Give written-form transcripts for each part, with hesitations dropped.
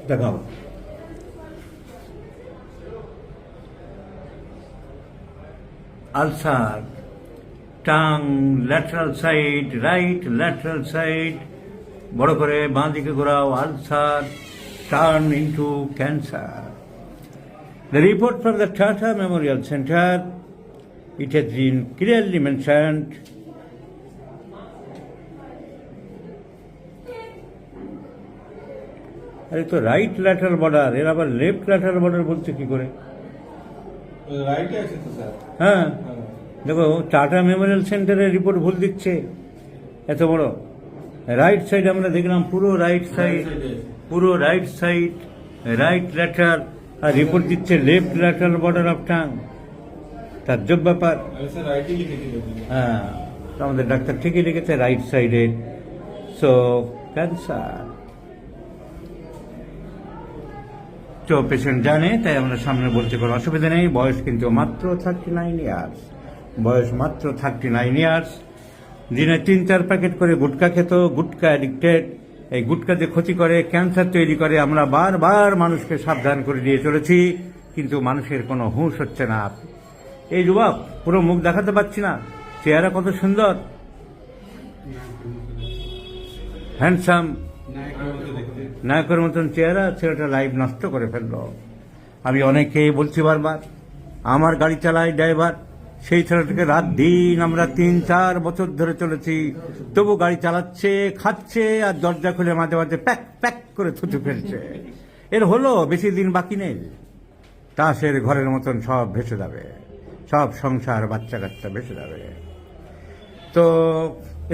দেখাও। Ulcer, tongue, lateral side, right lateral side, বড় করে বাঁ দিকে ঘোরাও, ulcer, turn into cancer. The report from the Tata Memorial Center, it has been clearly mentioned আরে তো রাইট ল্যাটারাল বর্ডার, এর আবার লেফট ল্যাটারাল বর্ডার বলছে কি করে? রাইটে আছে তো স্যার। হ্যাঁ, দেখো টাটা মেমোরিয়াল সেন্টারের রিপোর্ট ভুল দিচ্ছে এত বড়। রাইট সাইড আমরা দেখলাম, পুরো রাইট সাইড, পুরো রাইট সাইড, রাইট ল্যাটার, আর রিপোর্ট দিচ্ছে left lateral border of tongue. তাজ্জব ব্যাপার। আমি স্যার রাইটে লিখেছি। হ্যাঁ, তো আমাদের ডাক্তার ঠিকই লিখেছে রাইট সাইডে। সো ক্যান্সার তো পেশেন্ট জানে, তাই আমরা সামনে বলতে কোনো অসুবিধা নেই। বয়স কিন্তু মাত্র 39 ইয়ার্স, বয়স মাত্র 39 ইয়ার্স। দিনে 3-4 প্যাকেট করে গুটকা খেত, গুটকা অ্যাডিক্টেড। এই গুটকা যে ক্ষতি করে, ক্যান্সার তৈরি করে, আমরা বারবার মানুষকে সাবধান করে দিয়ে চলেছি, কিন্তু মানুষের কোনো হুঁশ হচ্ছে না। এই যুবক পুরো মুখ দেখাতে পারছি না, চেহারা কত সুন্দর, হ্যান্ডসাম, নায়কের মতন চেহারা, ছেলেটা লাইফ নষ্ট করে ফেললো। আমি অনেকেই বলছি বারবার, আমার গাড়ি চালাই ড্রাইভার, সেই ছেলেটাকে রাত দিন আমরা 3-4 বছর ধরে চলেছি, তবু গাড়ি চালাচ্ছে, খাচ্ছে, আর দরজা খুলে মাঝে মাঝে প্যাক প্যাক করে থুতু ফেলছে। এর হলো বেশি দিন বাকি নেই, তাসের ঘরের মতন সব ভেসে যাবে, সব সংসার বাচ্চা কাচ্চা ভেসে যাবে। তো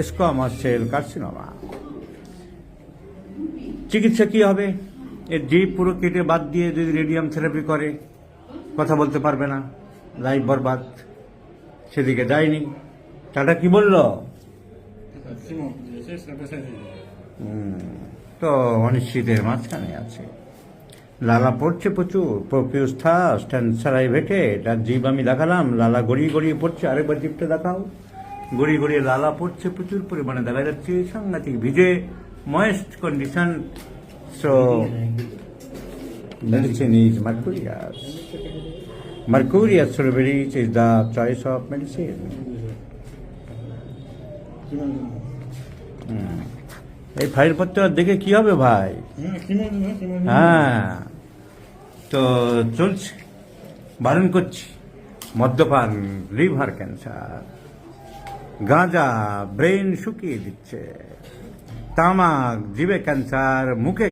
স্কোয়ামাস সেল কার্সিনোমা, চিকিৎসা কি হবে? এর জিভ পুরো কেটে বাদ দিয়ে যদি রেডিয়াম থেরাপি করে, কথা বলতে পারবে না, লাইফ বরবাদ। সেদিকে যায়নি। টাটা কি বলল? তো অনিশ্চিতের মাঝখানে আছে। লালা পড়ছে প্রচুর, প্রপিউস থার্স্ট অ্যান্ড স্যালাইভেটেড। আর জিভ আমি দেখালাম, লালা গড়িয়ে গড়িয়ে পড়ছে। আরেকবার জিভটা দেখাও, গড়িয়ে গড়িয়ে লালা পড়ছে প্রচুর পরিমাণে, দেখা যাচ্ছে সাংঘাতিক ভিজে, moist condition. So medicine is mercurius. Mercurius cerebralis is the choice of medicine. এই ফাইলপত্র দেখে কি হবে ভাই? হ্যাঁ, তো চলছে, বারণ করছি। মদ্যপান লিভার ক্যান্সার, গাঁজা ব্রেন শুকিয়ে দিচ্ছে, তামাক জিভে ক্যান্সার, মুখে